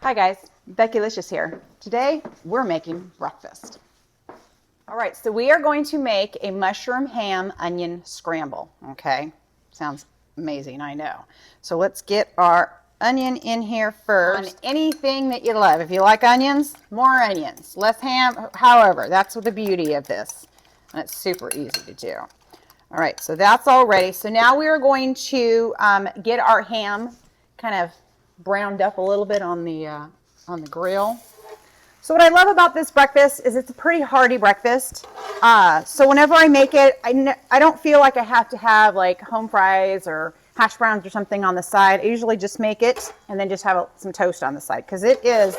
Hi guys, Becki-licious here. Today we're making breakfast. All right, so we are going to make a mushroom ham onion scramble. Okay, sounds amazing, I know. So let's get our onion in here first. On anything that you love. If you like onions, more onions. Less ham, however, that's the beauty of this. And it's super easy to do. All right, so that's all ready. So now we are going to get our ham kind of browned up a little bit on the grill. So what I love about this breakfast is it's a pretty hearty breakfast. So whenever I make it, I don't feel like I have to have like home fries or hash browns or something on the side. I usually just make it and then just have some toast on the side because it is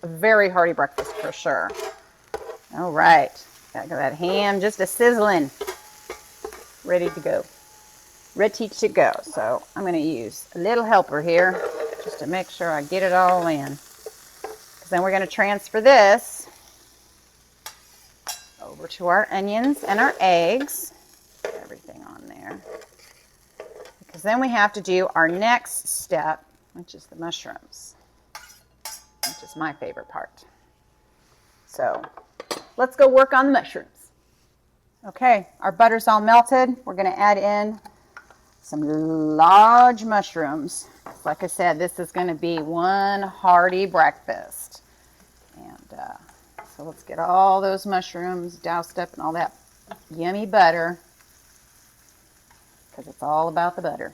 a very hearty breakfast for sure. All right, got that ham just a sizzling, ready to go. Ready to go. So I'm going to use a little helper here just to make sure I get it all in. Because then we're going to transfer this over to our onions and our eggs. Put everything on there. Because then we have to do our next step, which is the mushrooms, which is my favorite part. So let's go work on the mushrooms. Okay, our butter's all melted. We're going to add in some large mushrooms. Like I said, this is going to be one hearty breakfast. And so let's get all those mushrooms doused up in all that yummy butter, because it's all about the butter.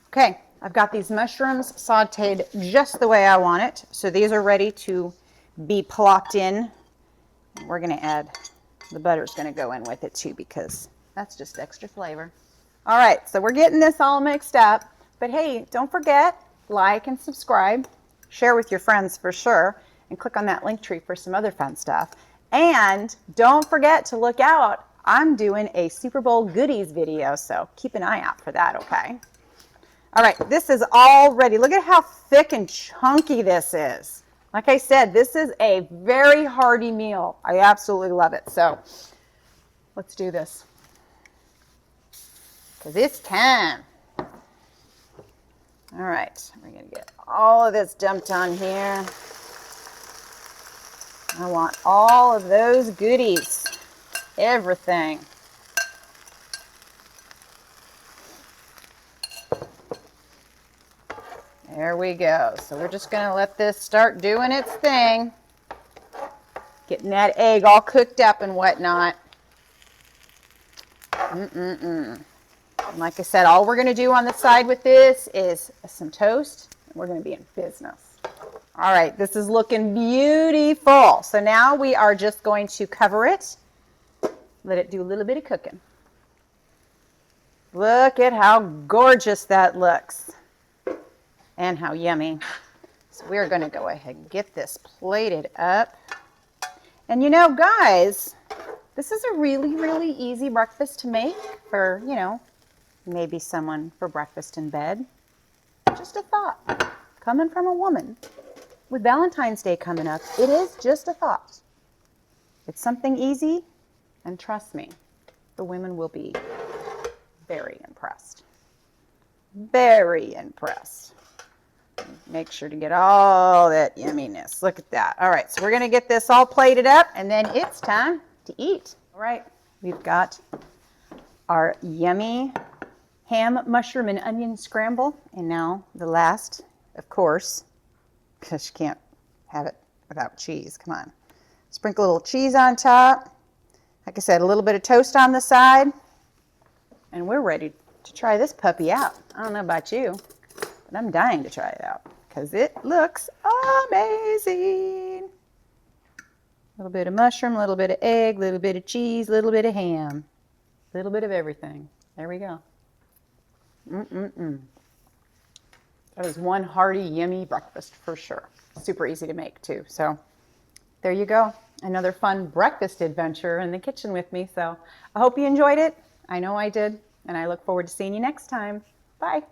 Okay, I've got these mushrooms sauteed just the way I want it. So these are ready to be plopped in. We're going to add, the butter's going to go in with it too, because that's just extra flavor. All right, so we're getting this all mixed up, but hey, don't forget, like and subscribe, share with your friends for sure, and click on that link tree for some other fun stuff. And don't forget to look out, I'm doing a Super Bowl goodies video, so keep an eye out for that, okay? All right, this is all ready. Look at how thick and chunky this is. Like I said, this is a very hearty meal. I absolutely love it. So let's do this. Because it's time. All right, we're going to get all of this dumped on here. I want all of those goodies, everything. There we go. So we're just going to let this start doing its thing. Getting that egg all cooked up and whatnot. And like I said, all we're going to do on the side with this is some toast, and we're going to be in business. All right, this is looking beautiful. So now we are just going to cover it, let it do a little bit of cooking. Look at how gorgeous that looks and how yummy. So we're going to go ahead and get this plated up. And you know, guys, this is a really, really easy breakfast to make for, you know, maybe someone for breakfast in bed. Just a thought. Coming from a woman. With Valentine's Day coming up, it is just a thought. It's something easy, and trust me, the women will be very impressed. Very impressed. Make sure to get all that yumminess. Look at that. All right, so we're going to get this all plated up, and then it's time to eat. All right, we've got our yummy ham, mushroom, and onion scramble. And now the last, of course, because you can't have it without cheese. Come on. Sprinkle a little cheese on top. Like I said, a little bit of toast on the side. And we're ready to try this puppy out. I don't know about you, but I'm dying to try it out because it looks amazing. A little bit of mushroom, a little bit of egg, a little bit of cheese, a little bit of ham, a little bit of everything. There we go. That is one hearty, yummy breakfast for sure. Super easy to make too. So there you go. Another fun breakfast adventure in the kitchen with me. So I hope you enjoyed it. I know I did. And I look forward to seeing you next time. Bye.